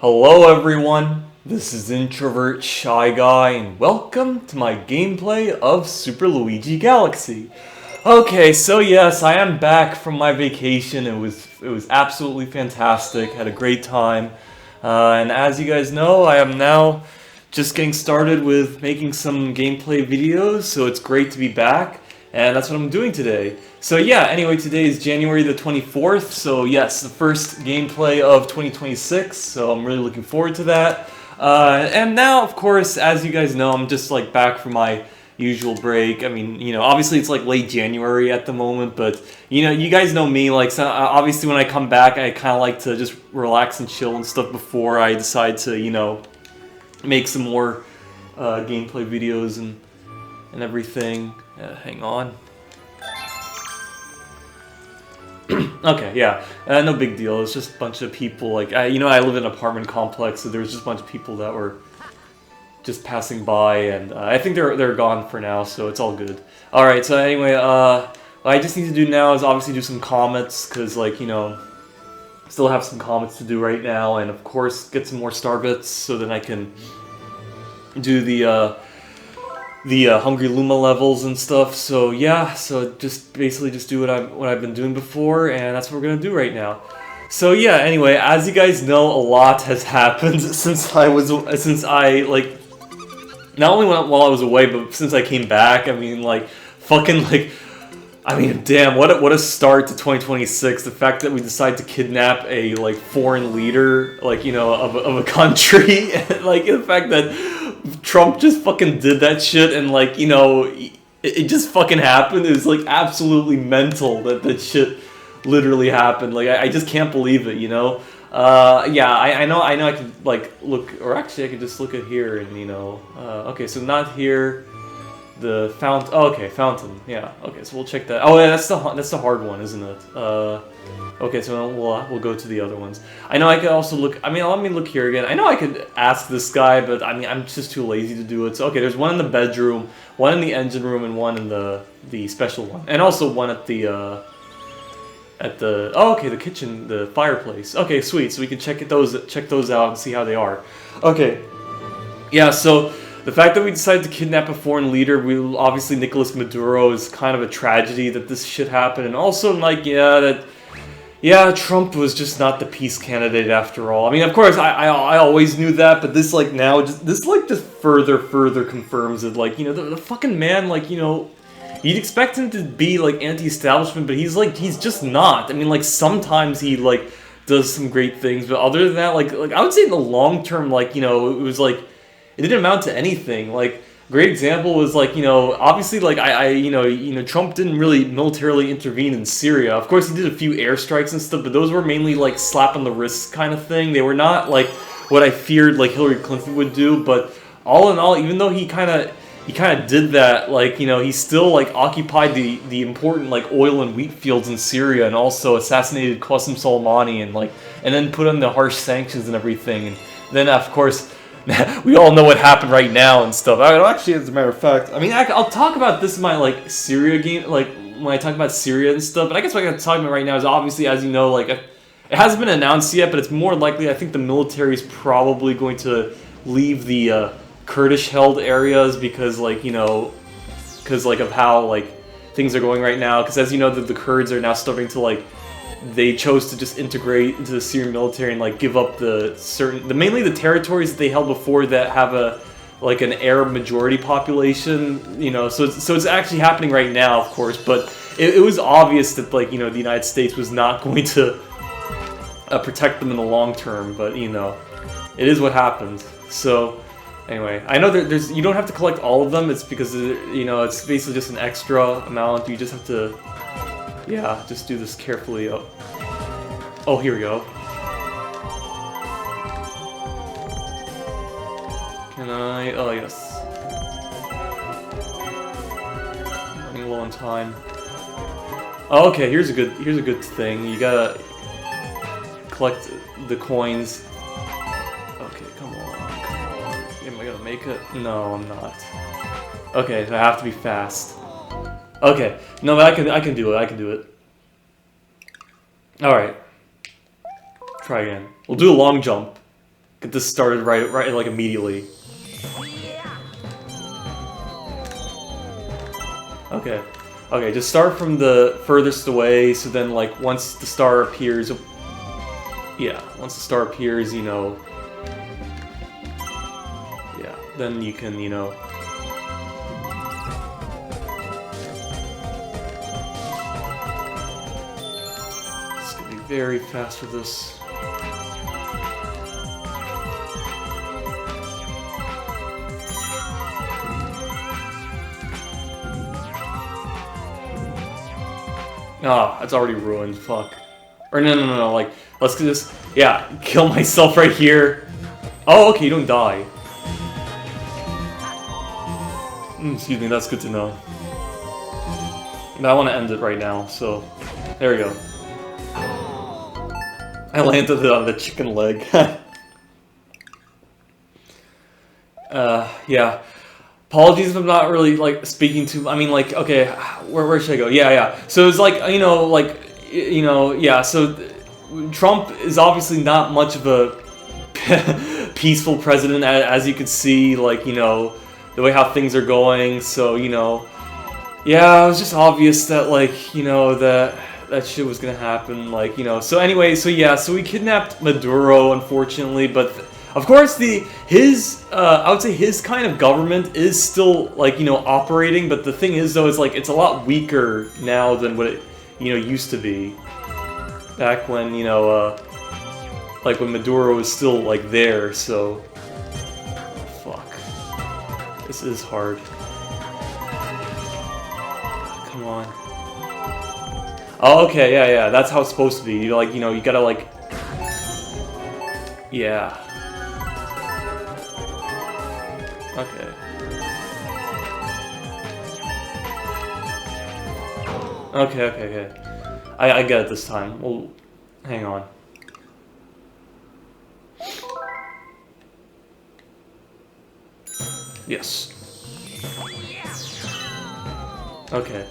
Hello everyone, this is Introvert Shy Guy and welcome to my gameplay of Super Luigi Galaxy. Okay, so yes, I am back from my vacation. It was absolutely fantastic, had a great time. And as you guys know, I am now just getting started with making some gameplay videos, so it's great to be back. And that's what I'm doing today. So yeah, anyway, today is January the 24th, so yes, the first gameplay of 2026, so I'm really looking forward to that. And now, of course, as you guys know, I'm just like back from my usual break. I mean, you know, obviously it's like late January at the moment, but you know, you guys know me, like, so obviously when I come back, I kind of like to just relax and chill and stuff before I decide to, you know, make some more gameplay videos and everything. Hang on. Okay, yeah, no big deal. It's just a bunch of people. Like, I live in an apartment complex, so there was just a bunch of people that were just passing by, and I think they're gone for now, so it's all good. All right, so anyway, what I just need to do now is obviously do some comments, because, like, you know, still have some comments to do right now, and of course get some more star bits so that I can do the Hungry Luma levels and stuff. So yeah, so just basically just do what I've been doing before, and that's what we're gonna do right now. So yeah, anyway, as you guys know, a lot has happened since I like, not only while I was away, but since I came back. I mean, like, fucking, like, I mean, damn, what a start to 2026. The fact that we decide to kidnap a, like, foreign leader, like, you know, of a country, like, the fact that Trump just fucking did that shit, and, like, you know, it just fucking happened. It was, like, absolutely mental that shit literally happened. Like, I just can't believe it, you know? Yeah, I know I could, like, look, or actually I could just look at here and, you know, okay, so not here. The fountain. Oh, okay, fountain. Yeah. Okay, so we'll check that. Oh, yeah, that's the hard one, isn't it? Okay, so we'll go to the other ones. I know I could also look. I mean, let me look here again. I know I could ask this guy, but I mean, I'm just too lazy to do it. So okay, there's one in the bedroom, one in the engine room, and one in the special one, and also one at the oh, okay, the kitchen, the fireplace. Okay, sweet. So we can check those out and see how they are. Okay. Yeah. So. The fact that we decided to kidnap a foreign leader, obviously Nicolas Maduro, is kind of a tragedy that this shit happened, and also, like, Trump was just not the peace candidate after all. I mean, of course, I always knew that, but this, like, now, just further confirms it. Like, you know, the fucking man, like, you know, you'd expect him to be, like, anti-establishment, but he's just not. I mean, like, sometimes he, like, does some great things, but other than that, like I would say in the long term, like, you know, it was, like, it didn't amount to anything. Like, great example was, like, you know, obviously, like, you know, Trump didn't really militarily intervene in Syria. Of course, he did a few airstrikes and stuff, but those were mainly, like, slap on the wrist kind of thing. They were not, like, what I feared, like, Hillary Clinton would do, but all in all, even though he kind of did that, like, you know, he still, like, occupied the important, like, oil and wheat fields in Syria, and also assassinated Qasem Soleimani, and then put on the harsh sanctions and everything. And then, of course, we all know what happened right now and stuff. Actually, as a matter of fact, I mean, I'll talk about this in my, like, Syria game, like, when I talk about Syria and stuff, but I guess what I'm talking about right now is, obviously, as you know, like, it hasn't been announced yet, but it's more likely, I think the military is probably going to leave the Kurdish-held areas because, like, you know, like, of how, like, things are going right now, because as you know, the Kurds are now starting to, like, they chose to just integrate into the Syrian military and, like, give up mainly the territories that they held before that have an Arab majority population, you know, so it's actually happening right now, of course, but it was obvious that, like, you know, the United States was not going to protect them in the long term, but, you know, it is what happens. So anyway, I know there's you don't have to collect all of them. It's because, you know, it's basically just an extra amount. You just have to, yeah, just do this carefully. Oh, here we go. Can I? Oh, yes. Running low on time. Oh, okay. Here's a good thing. You gotta collect the coins. Okay, come on. Am I gonna make it? No, I'm not. Okay, so I have to be fast. Okay, no, but I can do it. All right. Try again. We'll do a long jump. get this started right, like immediately. Okay. Okay, just start from the furthest away, so then, like, once the star appears... Yeah, once the star appears, you know... Yeah, then you can, you know... It's gonna be very fast with this. Ah, it's already ruined, fuck. Or no, like, let's just, yeah, kill myself right here. Oh, okay, you don't die. Excuse me, that's good to know. But I want to end it right now, so, there we go. I landed it on the chicken leg. Yeah. Apologies if I'm not really, like, speaking to... I mean, like, okay, where should I go? Yeah. So it's like, you know, like, you know, yeah, so... Trump is obviously not much of a peaceful president, as you can see, like, you know, the way how things are going, so, you know... Yeah, it was just obvious that, like, you know, that shit was gonna happen, like, you know... So anyway, so yeah, so we kidnapped Maduro, unfortunately, but... Of course, I would say his kind of government is still, like, you know, operating, but the thing is, though, is, like, it's a lot weaker now than what it, you know, used to be. Back when, you know, like, when Maduro was still, like, there, so... Fuck. This is hard. Come on. Oh, okay, yeah, that's how it's supposed to be. You, like, you know, you gotta, like... Yeah. Okay. Okay. I get it this time. Well, hang on. Yes. Okay.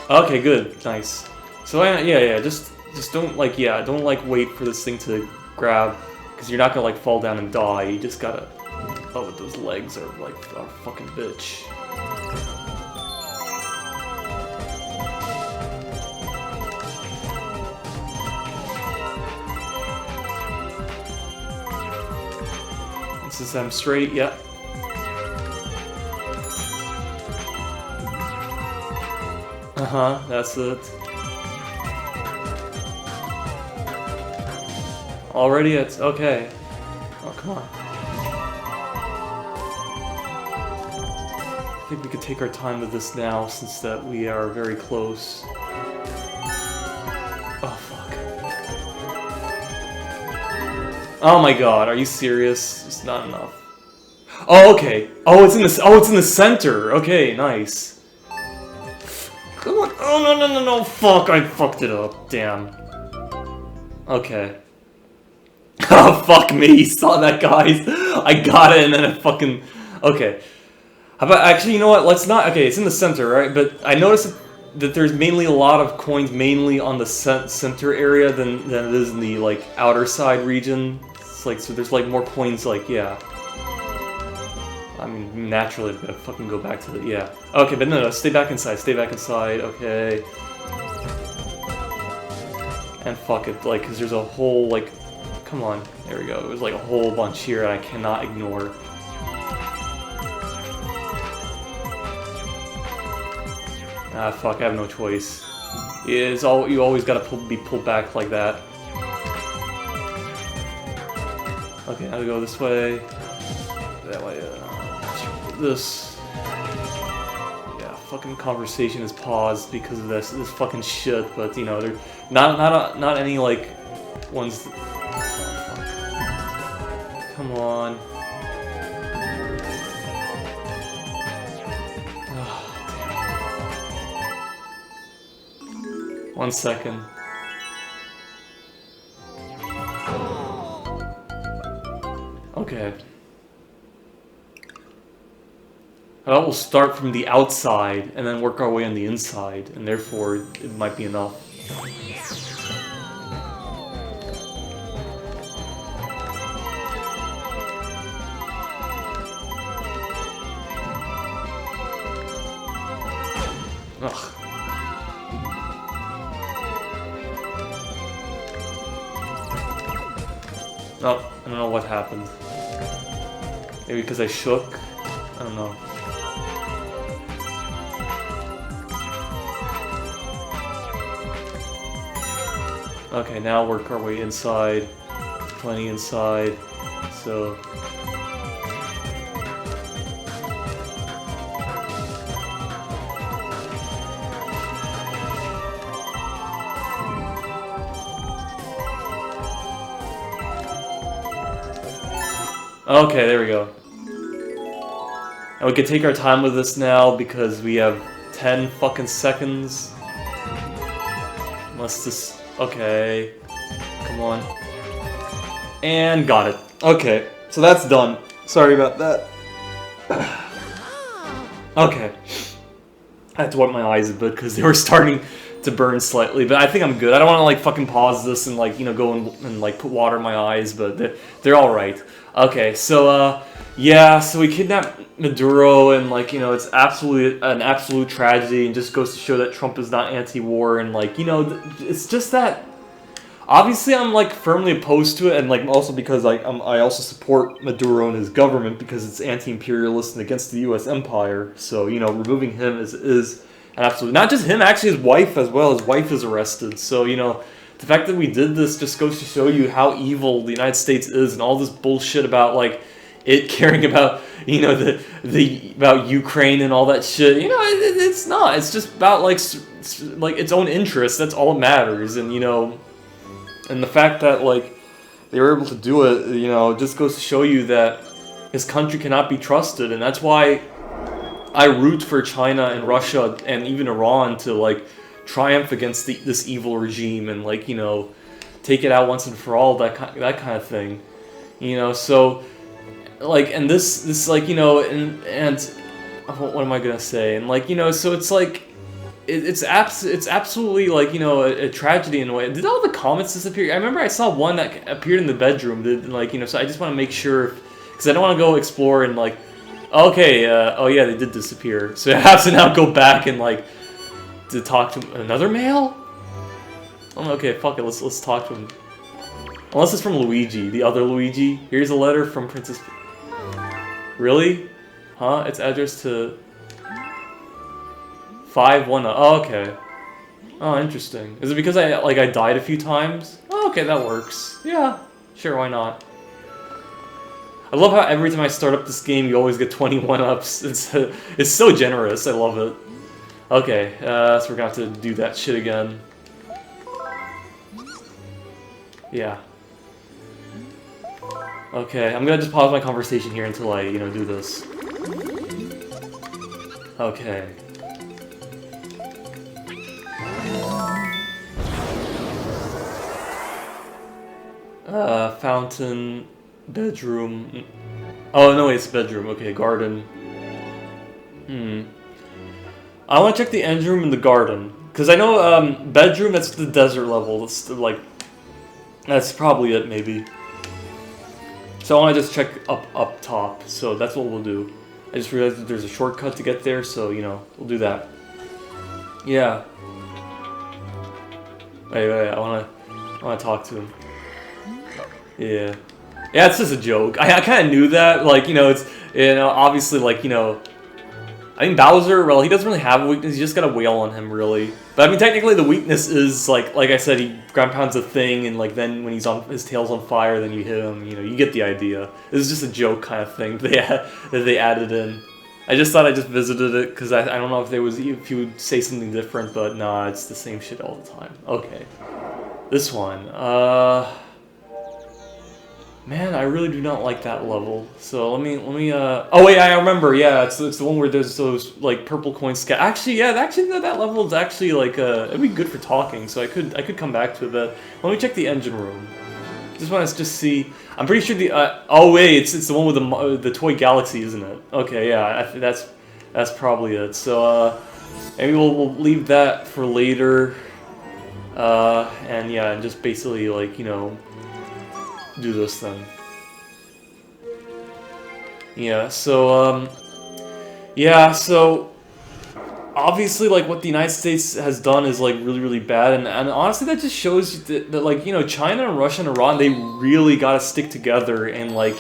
Okay, good. Nice. So, yeah, just don't, like, yeah, don't, like, wait for this thing to grab. Because you're not gonna, like, fall down and die, you just gotta... Oh, those legs are, like, a fucking bitch. This is them straight, yeah. Uh-huh, that's it. Already it's okay. Oh, come on. I think we could take our time with this now, since that we are very close. Oh, fuck. Oh my god, are you serious? It's not enough. Oh, okay. Oh, it's in the center. Okay, nice. Come on. Oh, no. Fuck, I fucked it up. Damn. Okay. Oh, fuck me, you saw that, guys. I got it, and then it fucking... Okay. How about, actually, you know what, let's not... Okay, it's in the center, right? But I noticed that there's mainly a lot of coins mainly on the center area than it is in the, like, outer side region. It's like, so there's, like, more coins, like, yeah. I mean, naturally, I'm gonna fucking go back to the... Yeah. Okay, but no, stay back inside, okay. And fuck it, like, because there's a whole, like... Come on, there we go. There's like a whole bunch here I cannot ignore. Ah, fuck, I have no choice. You always gotta be pulled back like that. Okay, now we go this way. That way, this. Yeah, fucking conversation is paused because of this fucking shit, but you know, they're not any, like, ones... Come on. Oh, 1 second. Okay. Well, we'll start from the outside and then work our way on the inside, and therefore it might be enough. Ugh. Oh, I don't know what happened. Maybe because I shook? I don't know. Okay, now work our way inside. Plenty inside. So... Okay, there we go. And we can take our time with this now because we have 10 fucking seconds. Unless this... Okay. Come on. And got it. Okay, so that's done. Sorry about that. Okay. I had to wipe my eyes a bit because they were starting to burn slightly, but I think I'm good. I don't want to like fucking pause this and like, you know, go and like put water in my eyes, but they're all right. Okay, so yeah, so we kidnapped Maduro, and like, you know, it's absolutely an absolute tragedy, and just goes to show that Trump is not anti-war, and like, you know, it's just that obviously I'm like firmly opposed to it, and like also because like I also support Maduro and his government because it's anti-imperialist and against the U.S. empire. So, you know, removing him is an absolute, not just him, actually his wife as well. His wife is arrested. So, you know, the fact that we did this just goes to show you how evil the United States is, and all this bullshit about like it caring about, you know, the about Ukraine and all that shit. You know, it's not. It's just about like its own interests. That's all that matters. And you know, and the fact that like they were able to do it, you know, just goes to show you that his country cannot be trusted, and that's why I root for China and Russia and even Iran to like triumph against this evil regime and like, you know, take it out once and for all, that kind of thing, you know. So like, and this like, you know, and what am I gonna say? And like, you know, so it's like it's absolutely like, you know, a tragedy in a way. Did all the comments disappear? I remember I saw one that appeared in the bedroom. Like, you know, so I just want to make sure, because I don't want to go explore and like, okay, oh yeah, they did disappear. So I have to now go back and like to talk to another male. Oh, okay, fuck it. Let's talk to him. Unless it's from Luigi, the other Luigi. Here's a letter from Princess. Really? Huh? It's addressed to 510. Oh, okay. Oh, interesting. Is it because I died a few times? Oh, okay, that works. Yeah, sure, why not? I love how every time I start up this game, you always get 21 ups. It's so generous. I love it. Okay, so we're gonna have to do that shit again. Yeah. Okay, I'm gonna just pause my conversation here until I, you know, do this. Okay. Fountain, bedroom. Oh, no, wait, it's bedroom. Okay, garden. I want to check the engine room and the garden. Because I know, bedroom, that's the desert level. That's, like, that's probably it, maybe. So I want to just check up top. So that's what we'll do. I just realized that there's a shortcut to get there, so, you know, we'll do that. Yeah. Wait, I want to talk to him. Yeah. Yeah, it's just a joke. I kind of knew that. Like, you know, it's, you know, obviously, like, you know, I think Bowser, well, he doesn't really have a weakness. You just gotta wail on him, really. But, I mean, technically, the weakness is, like I said, he ground pounds a thing, and, like, then when his tail's on fire, then you hit him. You know, you get the idea. This is just a joke kind of thing that they added in. I just thought I just visited it, because I don't know if you would say something different, but nah, it's the same shit all the time. Okay. This one, man, I really do not like that level. So let me, oh wait, I remember, yeah, it's the one where there's those, like, purple coins actually, yeah, that level is actually, like, it'd be good for talking, so I could come back to it, but let me check the engine room. Just want to just see, I'm pretty sure oh wait, it's the one with the toy galaxy, isn't it? Okay, yeah, that's probably it. So, maybe we'll leave that for later, and yeah, and just basically, like, you know, do this then. Yeah, so, yeah, so, obviously, like, what the United States has done is like really, really bad, and honestly, that just shows that like, China and Russia and Iran, they really got to stick together and like,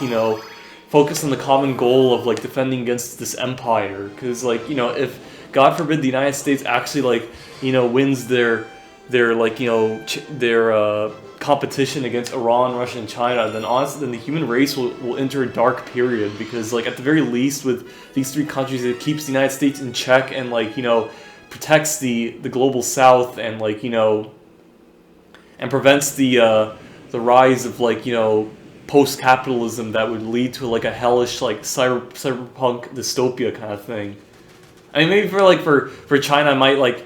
focus on the common goal of like defending against this empire. Because like, if God forbid the United States actually like, wins their like, their competition against Iran, Russia, and China, then honestly, then the human race will enter a dark period. Because like, at the very least, with these three countries, it keeps the United States in check and like, protects the global South, and like, and prevents the rise of like, post-capitalism that would lead to like a hellish like cyberpunk dystopia kind of thing. I mean, maybe for China, I might like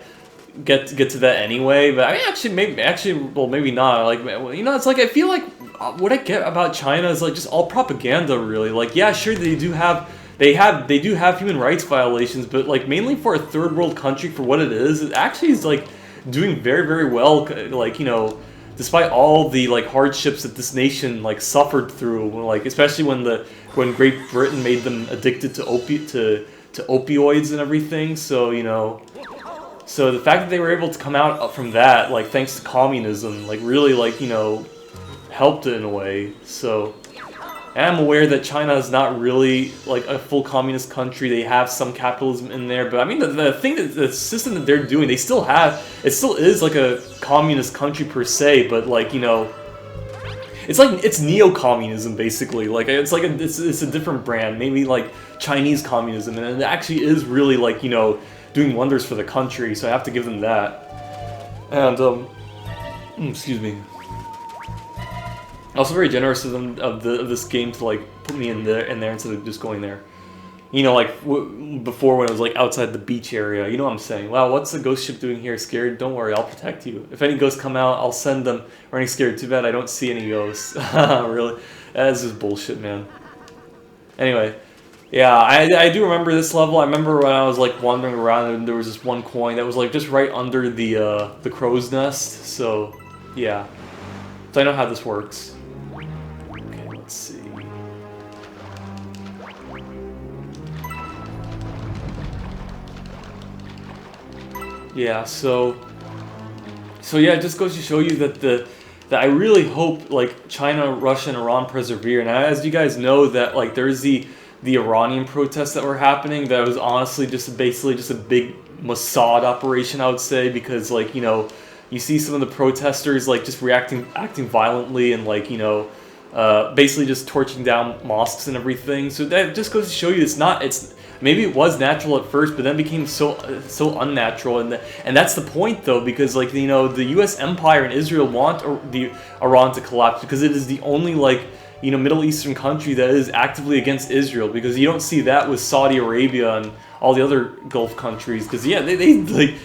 get to that anyway. But I mean, maybe not. Like, it's like I feel like what I get about China is like just all propaganda, really. Like, yeah, sure, they do have human rights violations, but like mainly for a third world country, for what it actually is like doing very, very well. Like, despite all the like hardships that this nation like suffered through, like especially when Great Britain made them addicted to opioids and everything. So the fact that they were able to come out from that, like thanks to communism, like really like helped it in a way. So, and I'm aware that China is not really like a full communist country. They have some capitalism in there, but I mean the system that they're doing, it still is like a communist country per se, but like it's neo-communism basically. Like it's a different brand, maybe like Chinese communism, and it actually is really like doing wonders for the country. So I have to give them that. And excuse me. Also very generous of them of this game to like put me in there instead of just going there. Like before when it was like outside the beach area. You know what I'm saying? Wow, what's the ghost ship doing here? Scared? Don't worry, I'll protect you. If any ghosts come out, I'll send them. Running scared. Too bad I don't see any ghosts. Really? That is just bullshit, man. Anyway, yeah, I do remember this level. I remember when I was like wandering around and there was this one coin that was like just right under the crow's nest. So yeah, so I know how this works. Okay, let's see. Yeah, so yeah, it just goes to show you that I really hope like China, Russia, and Iran persevere. And as you guys know, that like there's the Iranian protests that were happening. That was honestly basically just a big Mossad operation, I would say, because like you see some of the protesters like just acting violently and like basically just torching down mosques and everything. So that just goes to show you maybe it was natural at first, but then became so unnatural, and that's the point though, because like the U.S. empire and Israel want the Iran to collapse because it is the only like Middle Eastern country that is actively against Israel, because you don't see that with Saudi Arabia and all the other Gulf countries, because yeah, they like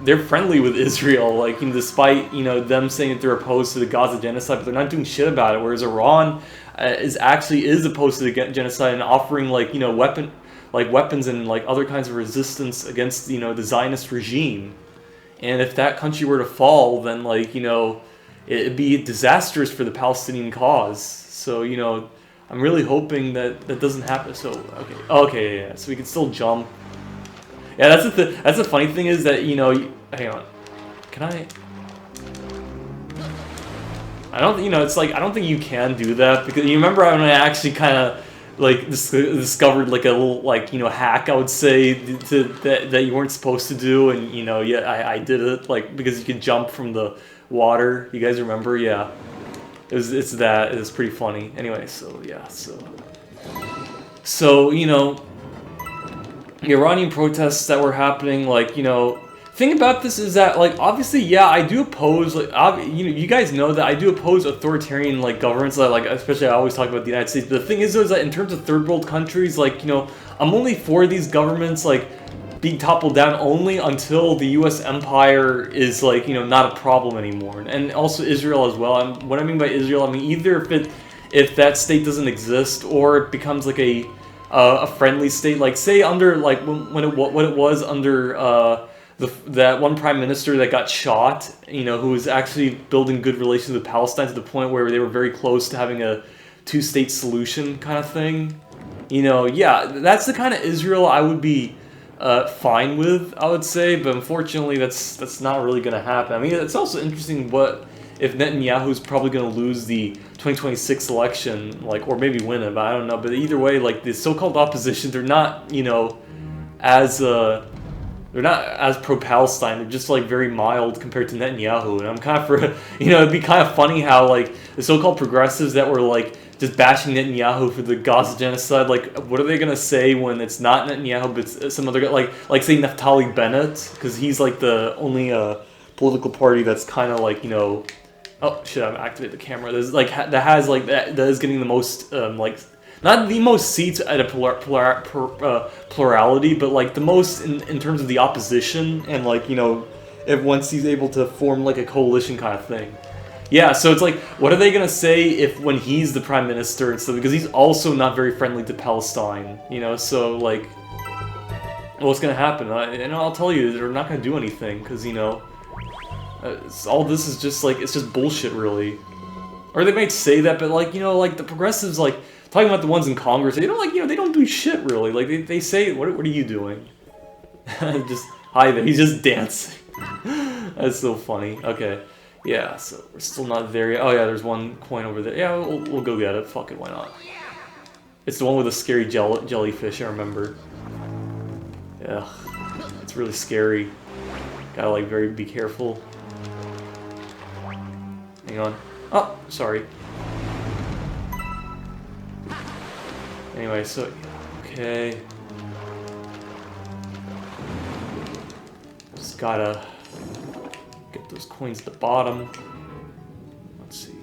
they're friendly with Israel, like despite them saying that they're opposed to the Gaza genocide, but they're not doing shit about it. Whereas Iran is opposed to the genocide and offering like weapons and like other kinds of resistance against the Zionist regime. And if that country were to fall, then like it'd be disastrous for the Palestinian cause. So I'm really hoping that doesn't happen. So okay, yeah. So we can still jump. Yeah, that's the funny thing is that hang on, can I don't it's like I don't think you can do that, because you remember when I actually kind of like discovered like a little like hack, I would say, that you weren't supposed to do, and yeah, I did it like because you could jump from the water. You guys remember? Yeah, it's pretty funny. Anyway, so yeah, so the Iranian protests that were happening, like thing about this is that like obviously, yeah, I do oppose like you guys know that I do oppose authoritarian like governments, that like especially I always talk about the United States. But the thing is though, is that in terms of third world countries, like I'm only for these governments like being toppled down only until the U.S. empire is like not a problem anymore, and also Israel as well. And what I mean by Israel, I mean either if that state doesn't exist, or it becomes like a friendly state, like say under like when it was under that one prime minister that got shot, who was actually building good relations with Palestine to the point where they were very close to having a two-state solution kind of thing. Yeah, that's the kind of Israel I would be fine with, I would say, but unfortunately that's not really going to happen. I mean, it's also interesting what if Netanyahu's probably going to lose the 2026 election, like, or maybe win it, but I don't know. But either way, like, the so-called opposition, they're not, you know, as pro-Palestine. They're just like very mild compared to Netanyahu, and I'm kind of for, you know, it'd be kind of funny how like the so-called progressives that were like just bashing Netanyahu for the Gaza genocide, like, what are they gonna say when it's not Netanyahu, but it's some other guy, like say Naftali Bennett, because he's like the only political party that's kind of like, you know, oh shit, I've activated the camera. There's like that has like that is getting the most like not the most seats at a plurality, but like the most in terms of the opposition, and like, you know, if once he's able to form like a coalition kind of thing. Yeah, so it's like, what are they gonna say if when he's the prime minister and stuff? Because he's also not very friendly to Palestine, you know. So like, what's gonna happen? And I'll tell you, they're not gonna do anything because, you know, all this is just like, it's just bullshit, really. Or they might say that, but like, you know, like the progressives, like talking about the ones in Congress, they don't like, you know, they don't do shit really. Like they say, what are you doing? Just hi there. He's just dancing. That's so funny. Okay. Yeah, so we're still not there yet. Oh yeah, there's one coin over there. Yeah, we'll go get it. Fuck it, why not? It's the one with the scary jellyfish, I remember. Yeah, it's really scary. Gotta like be careful. Hang on. Oh, sorry. Anyway, so okay. Just gotta get those coins at the bottom. Let's see.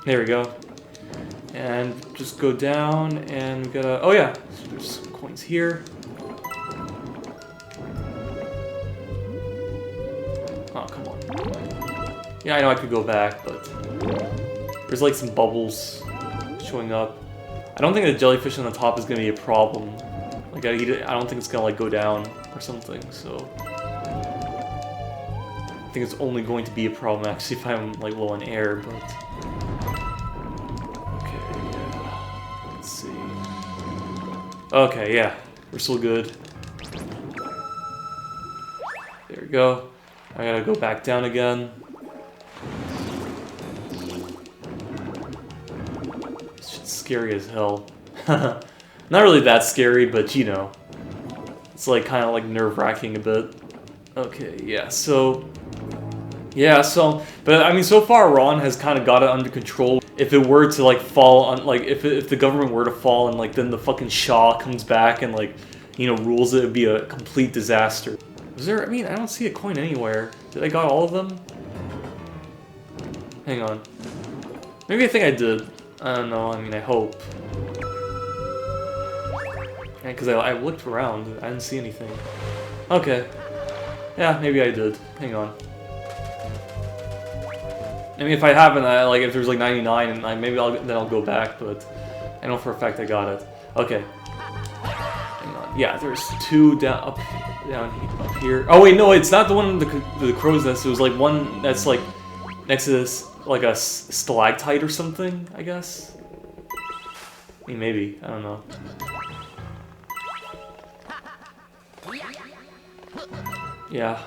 There we go. And just go down and we gotta. Oh yeah, so there's some coins here. Oh, come on. Yeah, I know I could go back, but there's like some bubbles showing up. I don't think the jellyfish on the top is gonna be a problem. Like I don't think it's gonna like go down or something, so I think it's only going to be a problem actually if I'm like low on air, but okay, yeah. Let's see. Okay, yeah, we're still good. There we go. I gotta go back down again. This shit's scary as hell. Not really that scary, but you know, it's like kind of like nerve-wracking a bit. Okay, yeah, so, but I mean, so far Iran has kind of got it under control. If it were to like fall on, like, if the government were to fall and like then the fucking Shah comes back and like, you know, rules it, it'd be a complete disaster. Was there? I mean, I don't see a coin anywhere. Did I got all of them? Hang on. Maybe I think I did. I don't know. I mean, I hope. Because I looked around, I didn't see anything. Okay. Yeah, maybe I did. Hang on. I mean, if I haven't, like, if there's like 99, and maybe then I'll go back, but I know for a fact I got it. Okay. Hang on. Yeah, there's two down here. Oh wait, no, it's not the one with the crow's nest. It was like one that's like next to this, like a stalactite or something, I guess. I mean, maybe. I don't know. Yeah.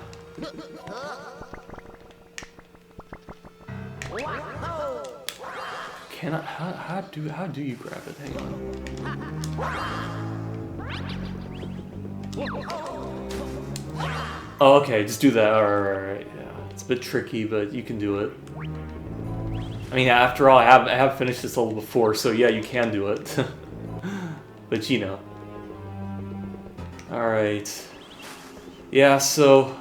Can I? How do you grab it? Hang on. Oh, okay. Just do that. Alright. Yeah. It's a bit tricky, but you can do it. I mean, after all, I have finished this level before, so yeah, you can do it. But you know. All right. Yeah, so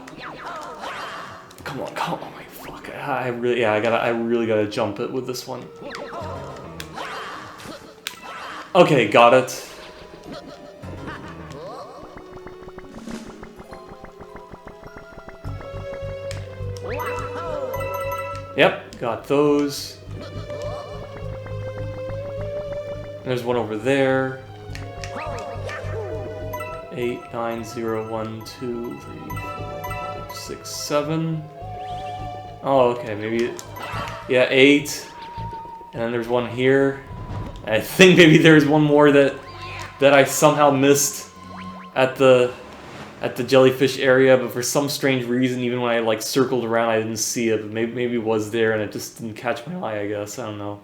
come on, my fuck. I really gotta jump it with this one. Okay, got it. Yep, got those. There's one over there. 8, 9, 0, 1, 2, 3, 4, 5, 6, 7. Oh, okay, maybe. Yeah, 8. And then there's one here. I think maybe there's one more that that I somehow missed at the jellyfish area, but for some strange reason, even when I like circled around, I didn't see it. But maybe it was there, and it just didn't catch my eye. I guess I don't know.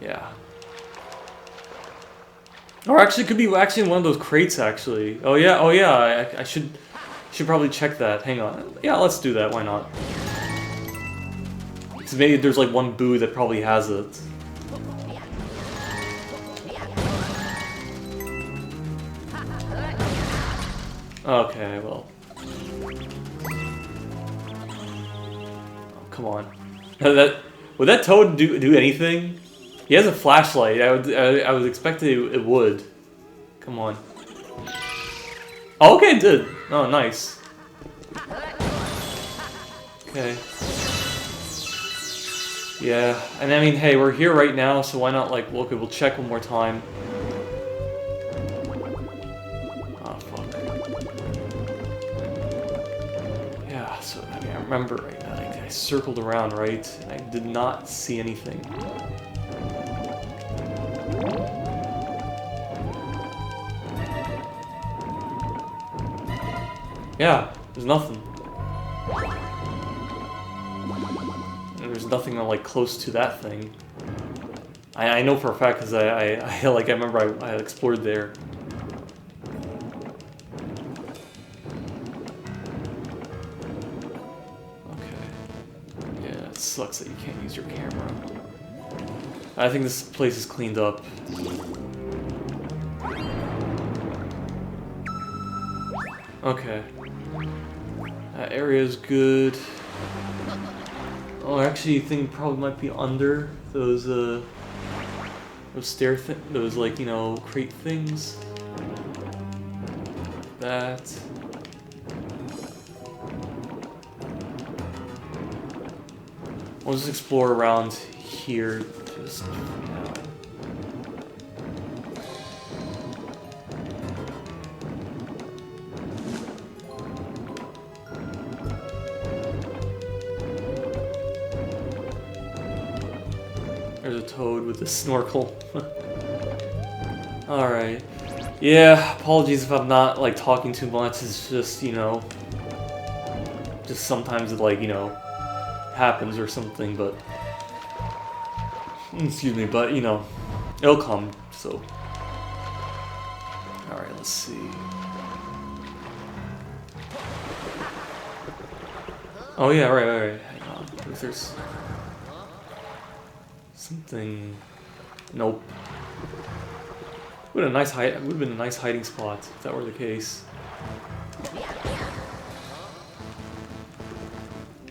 Yeah. Or actually, it could be actually in one of those crates. Actually. Oh yeah. I should probably check that. Hang on. Yeah, let's do that. Why not? Because maybe there's like one boo that probably has it. Okay, well. Oh, come on. Would that toad do anything? He has a flashlight. I was expecting it would. Come on. Oh, okay, it did. Oh, nice. Okay. Yeah, and I mean, hey, we're here right now, so why not, like, okay, we'll check one more time. Oh, fuck. Yeah, so, I mean, I remember, right, I circled around, right, and I did not see anything. Yeah, there's nothing. There's nothing like close to that thing. I know for a fact because I remember I explored there. Okay. Yeah, it sucks that you can't use your camera. I think this place is cleaned up. Okay. That area is good. Oh, actually, I think probably might be under those stair those like, you know, crate things. That. We'll just explore around here just for now. There's a toad with a snorkel. Alright. Yeah, apologies if I'm not, like, talking too much. It's just, you know... just sometimes it, like, you know... happens or something, but... excuse me, but, you know... it'll come, so... Alright, let's see... Oh yeah, right. Hang on. There's... something... Nope. Would have been a nice hiding spot if that were the case.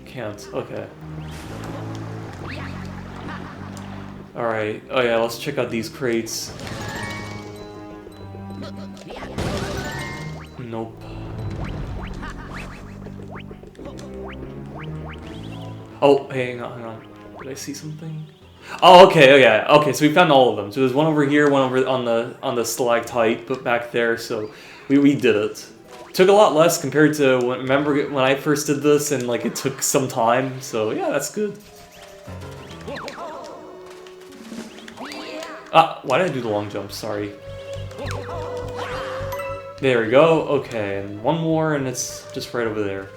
Can't. Okay. Alright. Oh yeah, let's check out these crates. Nope. Oh, hey, hang on. Did I see something? Oh, okay, so we found all of them. So there's one over here, one over on the stalactite, put back there, so we did it. Took a lot less compared to remember when I first did this, and like it took some time, so yeah, that's good. Ah, why did I do the long jump? Sorry. There we go, okay, and one more, and it's just right over there.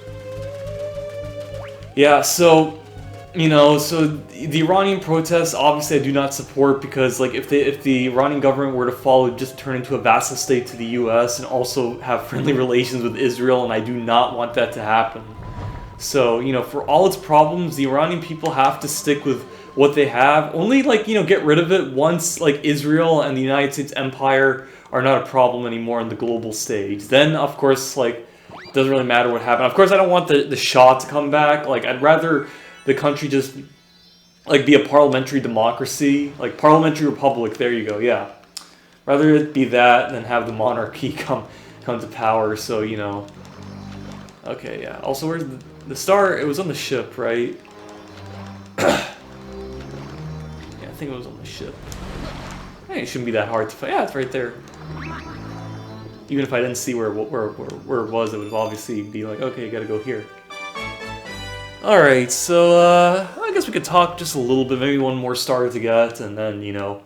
Yeah, so... you know, so the Iranian protests, obviously I do not support because, like, if the Iranian government were to fall, it would just turn into a vassal state to the U.S. and also have friendly relations with Israel, and I do not want that to happen. So, you know, for all its problems, the Iranian people have to stick with what they have. Only, like, you know, get rid of it once, like, Israel and the United States empire are not a problem anymore on the global stage. Then, of course, like, it doesn't really matter what happened. Of course, I don't want the Shah to come back. Like, I'd rather... the country just, like, be a parliamentary democracy. Like, parliamentary republic, there you go, yeah. Rather it be that than have the monarchy come to power, so, you know. Okay, yeah. Also, where's the star? It was on the ship, right? Yeah, I think it was on the ship. Hey, it shouldn't be that hard to find. Yeah, it's right there. Even if I didn't see where it was, it would obviously be like, okay, you gotta go here. Alright, so, I guess we could talk just a little bit, maybe one more star to get, and then, you know,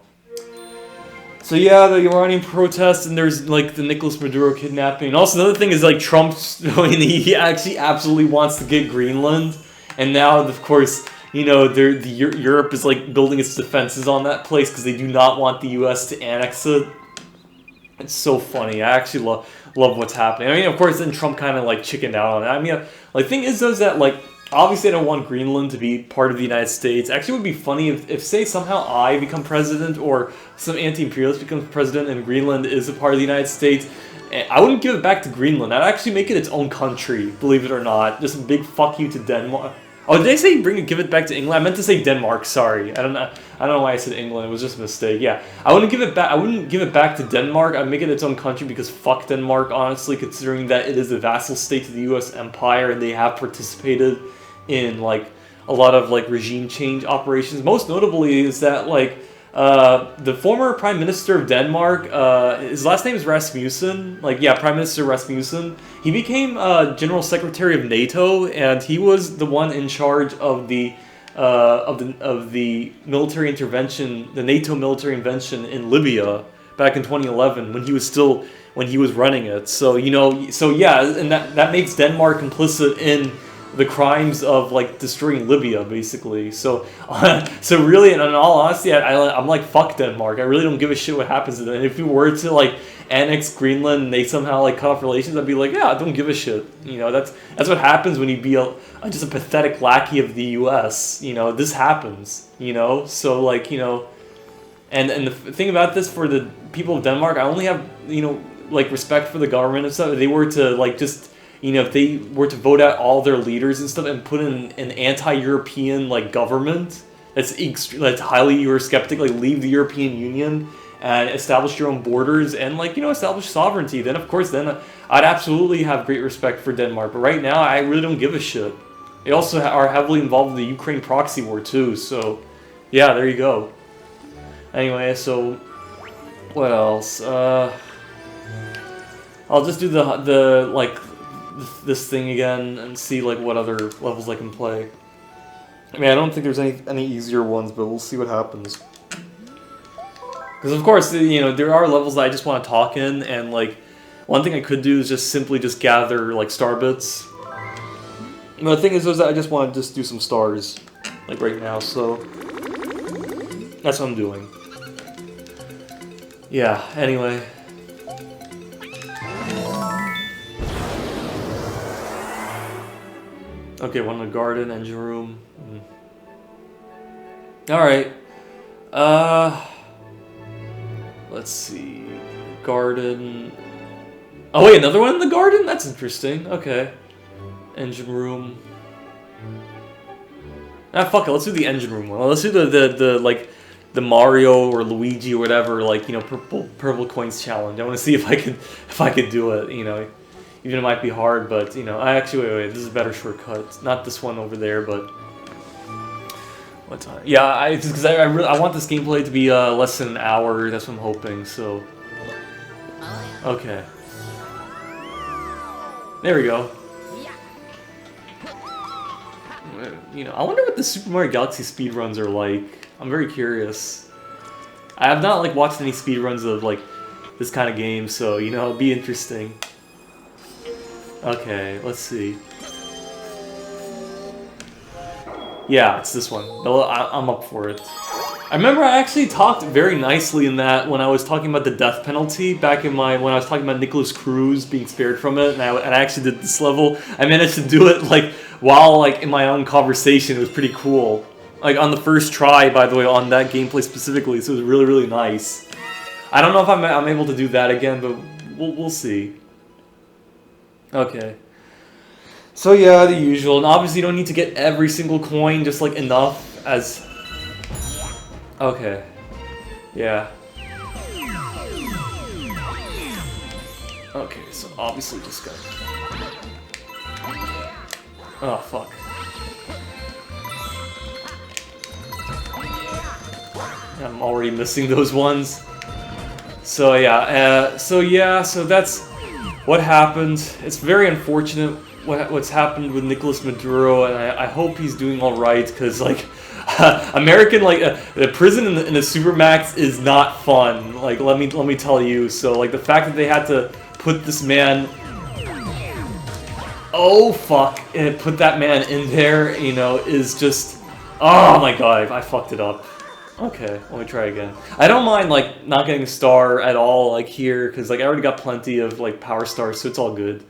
So yeah, the Iranian protests, and there's like the Nicolas Maduro kidnapping. And also another thing is like Trump's, he actually absolutely wants to get Greenland, and now of course Europe is like building its defenses on that place because they do not want the U.S. to annex it. It's so funny. I actually love what's happening. I mean, of course, then Trump kind of like chickened out on it. I mean, like thing is though is that like. Obviously, I don't want Greenland to be part of the United States. Actually, it would be funny if say, somehow I become president or some anti-imperialist becomes president and Greenland is a part of the United States. I wouldn't give it back to Greenland. I'd actually make it its own country, believe it or not. Just a big fuck you to Denmark. Oh, did I say give it back to England? I meant to say Denmark. Sorry, I don't know why I said England. It was just a mistake. Yeah, I wouldn't give it back. I wouldn't give it back to Denmark. I'd make it its own country because fuck Denmark. Honestly, considering that it is a vassal state to the U.S. Empire and they have participated in like a lot of like regime change operations. Most notably is that like the former Prime Minister of Denmark, his last name is Rasmussen. Like yeah, Prime Minister Rasmussen. He became General Secretary of NATO, and he was the one in charge of the military intervention, the NATO military intervention in Libya back in 2011 when he was running it. So yeah, and that makes Denmark complicit in the crimes of like destroying Libya, basically. So really, and in all honesty, I'm like fuck Denmark. I really don't give a shit what happens to them. And if we were to like annex Greenland and they somehow like cut off relations, I'd be like, yeah, I don't give a shit. That's what happens when you be just a pathetic lackey of the U.S. This happens. So like and the thing about this for the people of Denmark, I only have like respect for the government and stuff. If they were to like just if they were to vote out all their leaders and stuff and put in an anti-European like government that's highly Eurosceptic, like leave the European Union and establish your own borders and like establish sovereignty, then of course I'd absolutely have great respect for Denmark. But right now I really don't give a shit. They also are heavily involved in the Ukraine proxy war too. So yeah, there you go. Anyway, so what else? I'll just do the like. This thing again and see like what other levels I can play. I mean, I don't think there's any easier ones, but we'll see what happens. Because of course, there are levels that I just want to talk in, and like one thing I could do is just simply gather like star bits. And the thing is that I just want to do some stars like right now, so that's what I'm doing. Yeah. Anyway. Okay, one in the garden, engine room. Alright. Let's see. Garden. Oh wait, another one in the garden? That's interesting. Okay. Engine room. Fuck it, let's do the engine room one. Let's do the like the Mario or Luigi or whatever, like, purple coins challenge. I want to see if I could do it, Even it might be hard, but, I actually, wait, this is a better shortcut. Not this one over there, but... What time? Yeah, because I want this gameplay to be less than an hour, that's what I'm hoping, so... Okay. There we go. I wonder what the Super Mario Galaxy speedruns are like. I'm very curious. I have not, watched any speedruns of, this kind of game, so, it'll be interesting. Okay, let's see. Yeah, it's this one. I'm up for it. I remember I actually talked very nicely in that when I was talking about the death penalty back in when I was talking about Nicolas Cruz being spared from it, and I actually did this level. I managed to do it while in my own conversation. It was pretty cool. On the first try, by the way, on that gameplay specifically, so it was really, really nice. I don't know if I'm able to do that again, but we'll see. Okay. So yeah, the usual, and obviously you don't need to get every single coin, just enough as... Okay. Yeah. Okay, so obviously just got... Oh, fuck. I'm already missing those ones. So yeah, so that's what happened. It's very unfortunate what's happened with Nicolas Maduro, and I hope he's doing all right, because American, like, the prison in the Supermax is not fun. Like, let me tell you. So, like, the fact that they had to put this man... Oh, fuck. And put that man in there, you know, is just... Oh, my God. I fucked it up. Okay, let me try again. I don't mind, like, not getting a star at all, like, here, because, like, I already got plenty of, like, power stars, so it's all good.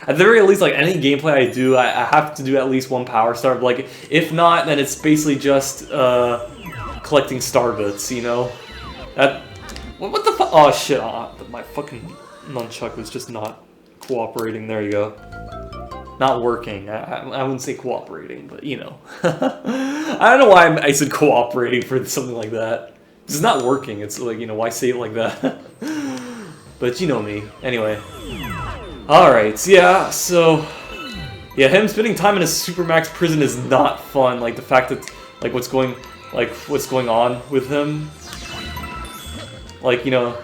At the very least, like, any gameplay I do, I have to do at least one power star. But, like, if not, then it's basically just, collecting star bits, you know? What the fuck? Oh, shit. My fucking nunchuck was just not cooperating. There you go. Not working. I wouldn't say cooperating, but, you know. I don't know why I said cooperating for something like that. It's not working. It's like, you know, why say it like that? But you know me. Anyway. Alright, yeah, so... Yeah, him spending time in a Supermax prison is not fun. Like, the fact that, like, what's going on with him. Like, you know,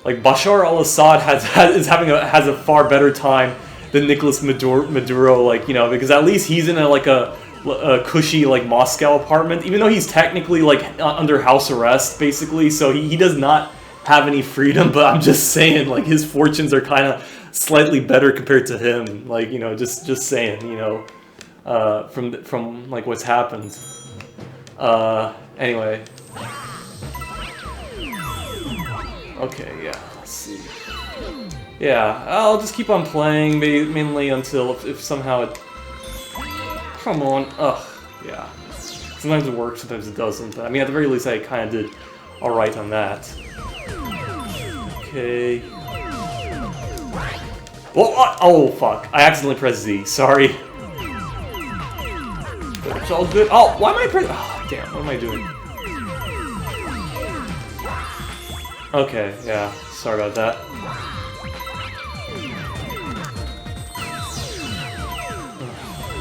like, Bashar al-Assad has a far better time than Nicolas Maduro, like, you know, because at least he's in a cushy, like, Moscow apartment, even though he's technically, like, under house arrest, basically, so he does not have any freedom, but I'm just saying, like, his fortunes are kind of slightly better compared to him, like, you know, just saying, you know, from, like, what's happened. Anyway. Okay, yeah, let's see. Yeah, I'll just keep on playing, mainly until if somehow it... Come on, ugh, yeah. Sometimes it works, sometimes it doesn't, but I mean, at the very least, I kind of did alright on that. Okay... Oh, fuck. I accidentally pressed Z, sorry. It's all good. Oh, why am I pressing... Oh, damn, what am I doing? Okay, yeah, sorry about that.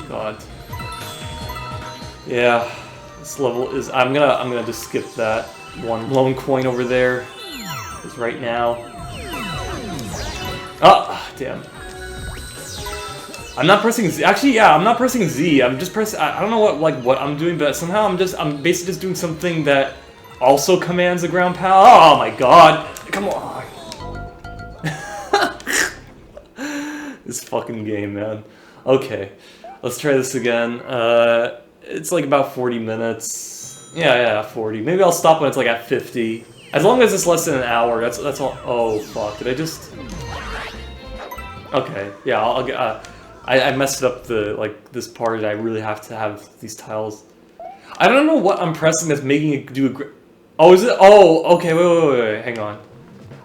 God. Yeah, this level is... I'm gonna just skip that one lone coin over there. Because right now... Oh, damn. I'm not pressing Z. Actually, yeah, I'm not pressing Z. I'm just pressing... I don't know what I'm doing, but somehow I'm basically just doing something that also commands a ground pound. Oh my god. Come on. This fucking game, man. Okay. Let's try this again. It's like about 40 minutes. Yeah, 40. Maybe I'll stop when it's like at 50. As long as it's less than an hour, that's all. Oh, fuck. Did I just... Okay, yeah, I'll get... I messed up this part, and I really have to have these tiles. I don't know what I'm pressing that's making it do a... Oh, is it? Oh, okay, wait, hang on.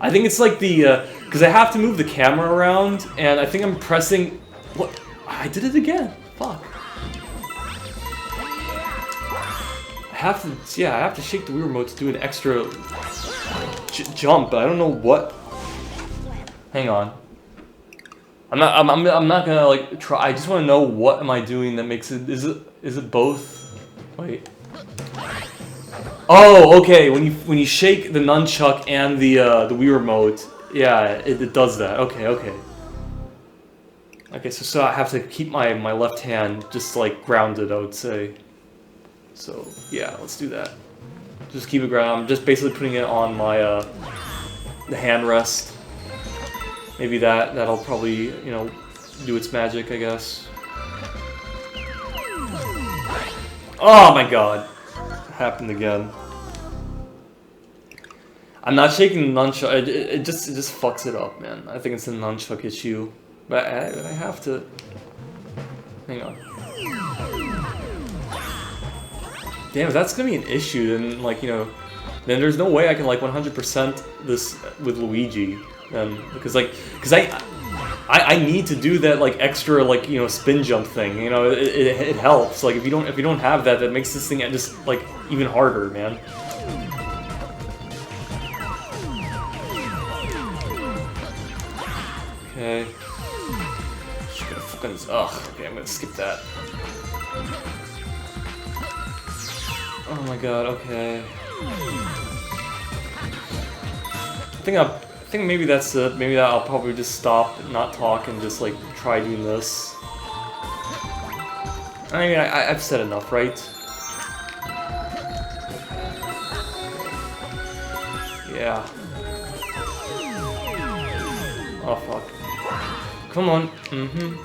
I think it's like the, because I have to move the camera around, and I think I'm pressing... What? I did it again. Fuck. I have to shake the Wii remote to do an extra jump, but I don't know what... Hang on. I'm not gonna like try. I just want to know what am I doing that makes it. Is it both? Wait. Oh, okay. When you shake the nunchuck and the Wii remote, yeah, it does that. Okay. Okay, so I have to keep my left hand just like grounded, I would say. So yeah, let's do that. Just keep it grounded. I'm just basically putting it on my the hand rest. Maybe that'll probably, you know, do its magic, I guess. Oh my god. It happened again. I'm not shaking the nunchuck. It just fucks it up, man. I think it's a nunchuck issue. But I have to... Hang on. Damn, if that's gonna be an issue, then, like, you know... Then there's no way I can, like, 100% this with Luigi. Because I need to do that like extra like, you know, spin jump thing, you know, it helps. Like if you don't have that, that makes this thing just like even harder, man. Okay. Just gonna fucking okay, I'm gonna skip that. Oh my god, okay. I think maybe that's it. Maybe I'll probably just stop, not talk, and just like try doing this. I mean, I've said enough, right? Yeah. Oh, fuck. Come on. Mm-hmm.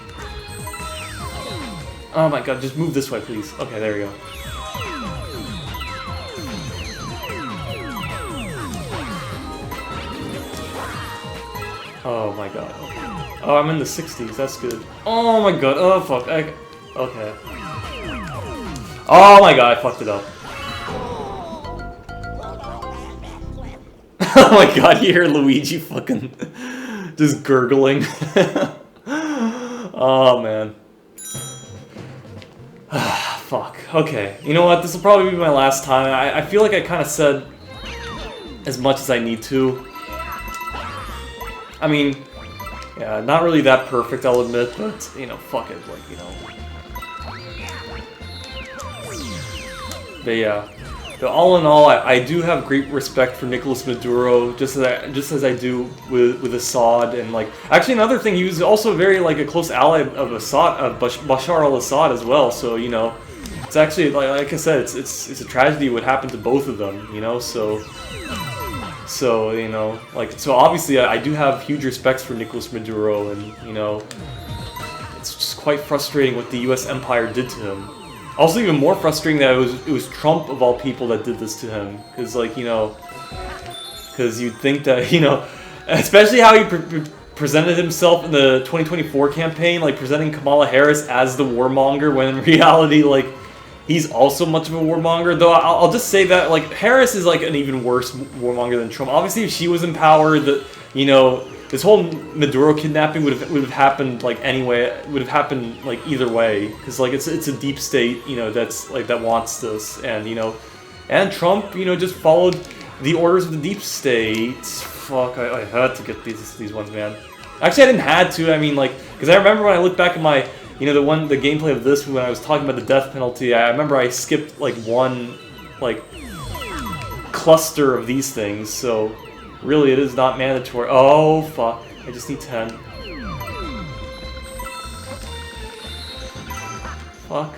Oh my god, just move this way, please. Okay, there we go. Oh my god. Oh, I'm in the 60s, that's good. Oh my god, oh fuck. Okay. Oh my god, I fucked it up. Oh my god, you hear Luigi fucking just gurgling. Oh man. Fuck. Okay. You know what? This will probably be my last time. I feel like I kind of said as much as I need to. I mean, yeah, not really that perfect, I'll admit, but, you know, fuck it, like, you know. But yeah. But all in all, I do have great respect for Nicolas Maduro, just as I do with Assad, and like actually another thing, he was also very like a close ally of Assad, of Bashar al-Assad as well. So you know, it's actually like I said, it's a tragedy what happened to both of them. You know, so you know, like so obviously I do have huge respects for Nicolas Maduro, and you know, it's just quite frustrating what the U.S. empire did to him. Also, even more frustrating that it was Trump of all people that did this to him, because like you know, because you'd think that you know, especially how he presented himself in the 2024 campaign, like presenting Kamala Harris as the warmonger, when in reality, like he's also much of a warmonger. Though I'll just say that like Harris is like an even worse warmonger than Trump. Obviously, if she was in power, that you know. This whole Maduro kidnapping would have happened like anyway. It would have happened like either way, because like it's a deep state, you know, that's like that wants this, and you know, and Trump, you know, just followed the orders of the deep state. Fuck, I had to get these ones, man. Actually, I didn't had to. I mean, like, because I remember when I look back at my, you know, the gameplay of this when I was talking about the death penalty. I remember I skipped like one like cluster of these things, so. Really, it is not mandatory. Oh, fuck. I just need 10. Fuck.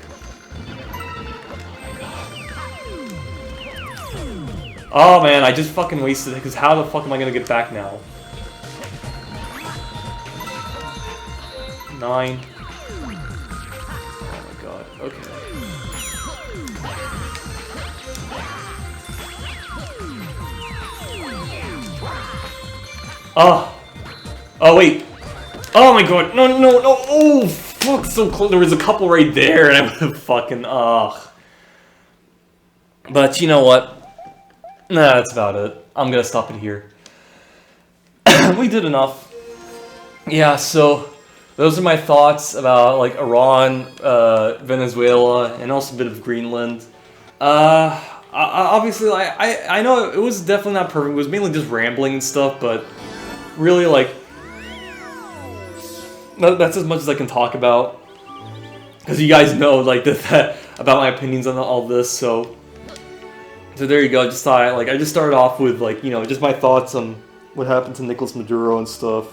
Oh, man, I just fucking wasted it, because how the fuck am I gonna get back now? 9. Oh my god, okay. Oh. Oh, wait. Oh my god. No. Oh, fuck, so close. There was a couple right there, and I would have fucking, ugh. But you know what? Nah, that's about it. I'm gonna stop it here. We did enough. Yeah, so those are my thoughts about, like, Iran, Venezuela, and also a bit of Greenland. Obviously, I know it was definitely not perfect. It was mainly just rambling and stuff, but really, like, that's as much as I can talk about, because you guys know, like, that about my opinions on all this. So there you go. Just thought, I just started off with, like, you know, just my thoughts on what happened to Nicolas Maduro and stuff.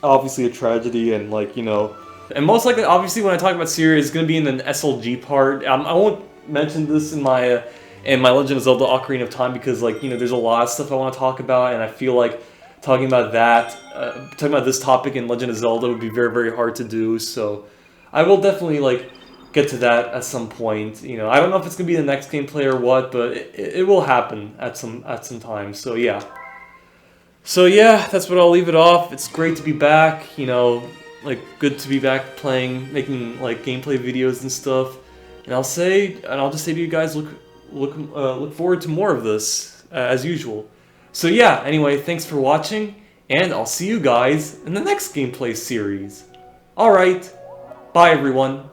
Obviously a tragedy, and like, you know, and most likely, obviously, when I talk about Syria, it's gonna be in an SLG part. I won't mention this in my Legend of Zelda: Ocarina of Time, because, like, you know, there's a lot of stuff I want to talk about, and I feel like talking about this topic in Legend of Zelda would be very, very hard to do. So I will definitely, like, get to that at some point. You know, I don't know if it's gonna be the next gameplay or what, but it will happen at some time. So yeah. So yeah, that's what I'll leave it off. It's great to be back. You know, like, good to be back playing, making like gameplay videos and stuff. And I'll just say to you guys, look forward to more of this as usual. So yeah, anyway, thanks for watching, and I'll see you guys in the next gameplay series. Alright, bye everyone.